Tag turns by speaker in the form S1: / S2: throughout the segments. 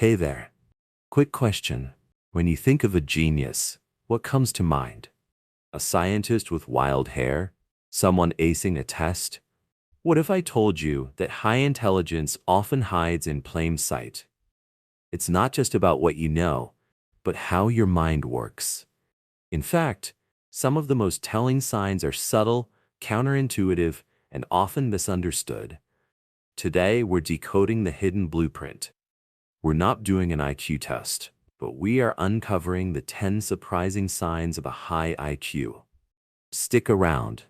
S1: Hey there. Quick question. When you think of a genius, what comes to mind? A scientist with wild hair? Someone acing a test? What if I told you that high intelligence often hides in plain sight? It's not just about what you know, but how your mind works. In fact, some of the most telling signs are subtle, counterintuitive, and often misunderstood. Today, we're decoding the hidden blueprint. We're not doing an IQ test, but we are uncovering the 10 surprising signs of a high IQ. Stick around.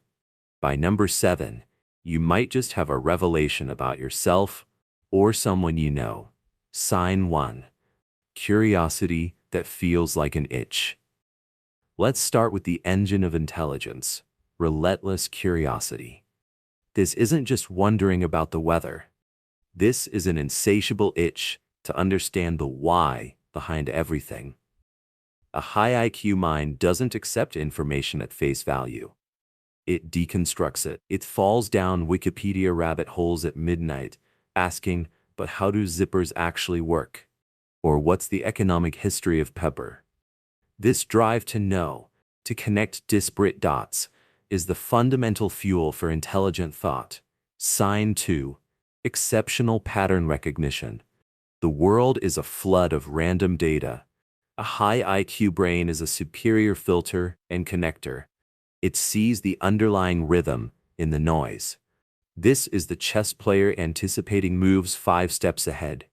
S1: By number 7, you might just have a revelation about yourself or someone you know. Sign 1. Curiosity that feels like an itch. Let's start with the engine of intelligence, relentless curiosity. This isn't just wondering about the weather. This is an insatiable itch to understand the why behind everything. A high IQ mind doesn't accept information at face value. It deconstructs it. It falls down Wikipedia rabbit holes at midnight, asking, but how do zippers actually work? Or what's the economic history of pepper? This drive to know, to connect disparate dots, is the fundamental fuel for intelligent thought. Sign 2. Exceptional pattern recognition. The world is a flood of random data. A high IQ brain is a superior filter and connector. It sees the underlying rhythm in the noise. This is the chess player anticipating moves 5 steps ahead,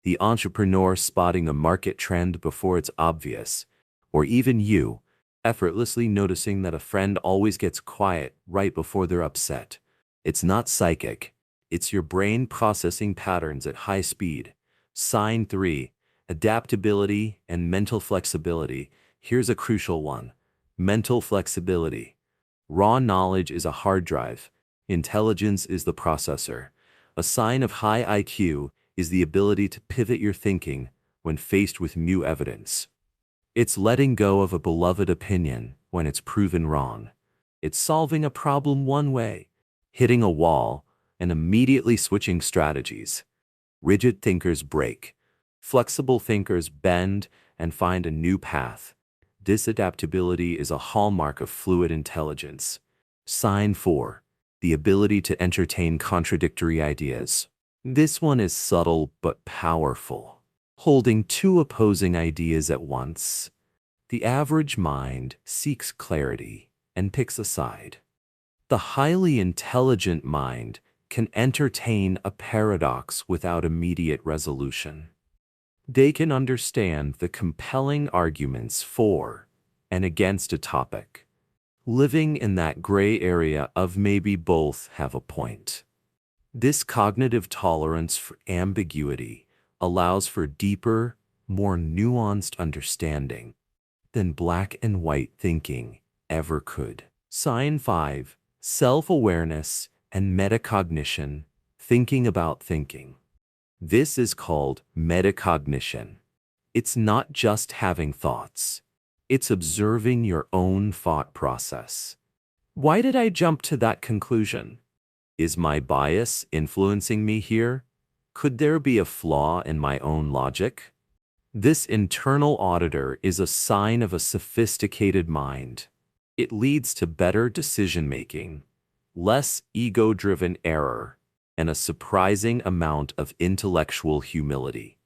S1: the entrepreneur spotting a market trend before it's obvious, or even you, effortlessly noticing that a friend always gets quiet right before they're upset. It's not psychic. It's your brain processing patterns at high speed. Sign 3. Adaptability and mental flexibility. Here's a crucial one. Mental flexibility. Raw knowledge is a hard drive. Intelligence is the processor. A sign of high IQ is the ability to pivot your thinking when faced with new evidence. It's letting go of a beloved opinion when it's proven wrong. It's solving a problem one way, hitting a wall, and immediately switching strategies. Rigid thinkers break. Flexible thinkers bend and find a new path. This adaptability is a hallmark of fluid intelligence. Sign 4. The ability to entertain contradictory ideas. This one is subtle but powerful. Holding 2 opposing ideas at once. The average mind seeks clarity and picks a side. The highly intelligent mind can entertain a paradox without immediate resolution. They can understand the compelling arguments for and against a topic, living in that gray area of maybe both have a point. This cognitive tolerance for ambiguity allows for deeper, more nuanced understanding than black and white thinking ever could. Sign 5. Self-awareness and metacognition, thinking about thinking. This is called metacognition. It's not just having thoughts. It's observing your own thought process. Why did I jump to that conclusion? Is my bias influencing me here? Could there be a flaw in my own logic? This internal auditor is a sign of a sophisticated mind. It leads to better decision-making, less ego-driven error, and a surprising amount of intellectual humility.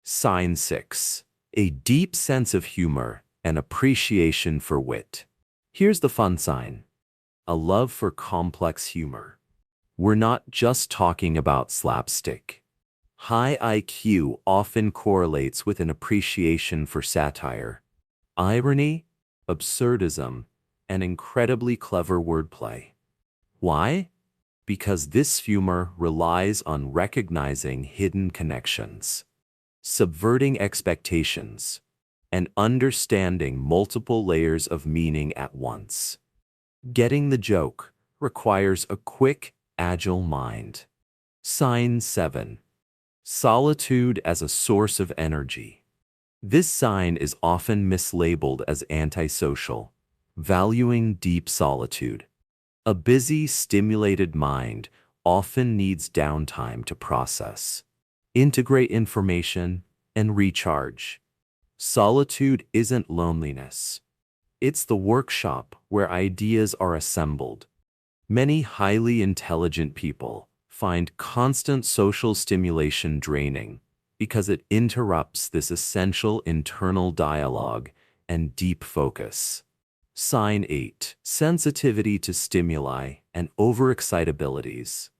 S1: Sign 6. A deep sense of humor and appreciation for wit. Here's the fun sign. A love for complex humor. We're not just talking about slapstick. High IQ often correlates with an appreciation for satire, irony, absurdism, and incredibly clever wordplay. Why? Because this humor relies on recognizing hidden connections, subverting expectations, and understanding multiple layers of meaning at once. Getting the joke requires a quick, agile mind. Sign 7. Solitude as a source of energy. This sign is often mislabeled as antisocial, valuing deep solitude. A busy, stimulated mind often needs downtime to process, integrate information, and recharge. Solitude isn't loneliness. It's the workshop where ideas are assembled. Many highly intelligent people find constant social stimulation draining because it interrupts this essential internal dialogue and deep focus. Sign 8. Sensitivity to stimuli and overexcitabilities.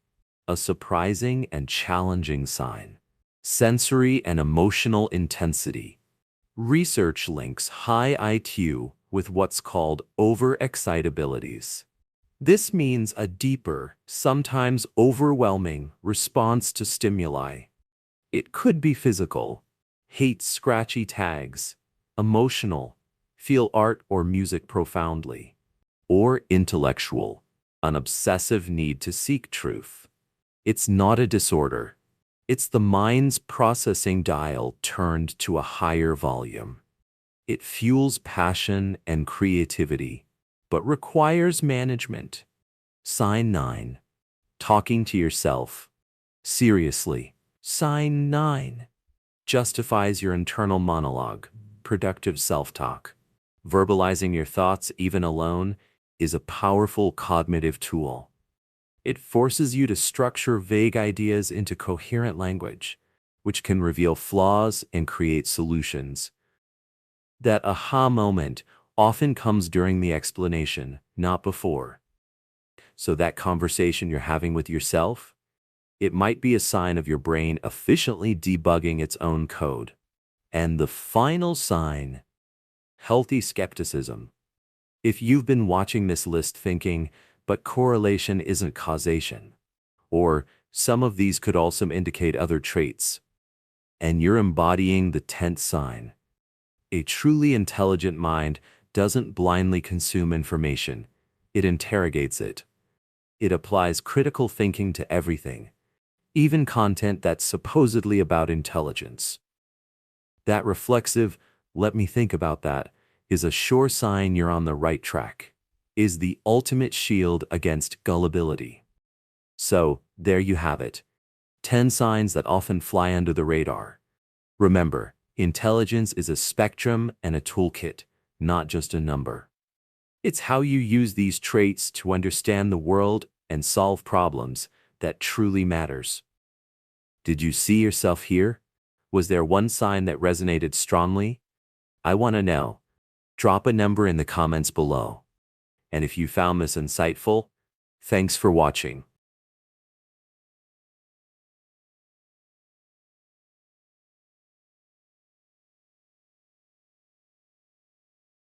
S1: A surprising and challenging sign. Sensory and emotional intensity. Research links high IQ with what's called overexcitabilities. This means a deeper, sometimes overwhelming, response to stimuli. It could be physical, hate scratchy tags, emotional, feel art or music profoundly, or intellectual, an obsessive need to seek truth. It's not a disorder. It's the mind's processing dial turned to a higher volume. It fuels passion and creativity, but requires management. Sign 9. Talking to yourself. Seriously. Sign 9. Justifies your internal monologue, productive self-talk. Verbalizing your thoughts, even alone, is a powerful cognitive tool. It forces you to structure vague ideas into coherent language, which can reveal flaws and create solutions. That aha moment often comes during the explanation, not before. So that conversation you're having with yourself, it might be a sign of your brain efficiently debugging its own code. And the final sign, healthy skepticism. If you've been watching this list thinking, but correlation isn't causation, or some of these could also indicate other traits, and you're embodying the 10th sign. A truly intelligent mind doesn't blindly consume information, it interrogates it. It applies critical thinking to everything, even content that's supposedly about intelligence. That reflexive, let me think about that, is a sure sign you're on the right track, is the ultimate shield against gullibility. So, there you have it. 10 signs that often fly under the radar. Remember, intelligence is a spectrum and a toolkit, not just a number. It's how you use these traits to understand the world and solve problems that truly matters. Did you see yourself here? Was there one sign that resonated strongly? I want to know. Drop a number in the comments below. And if you found this insightful, thanks for watching.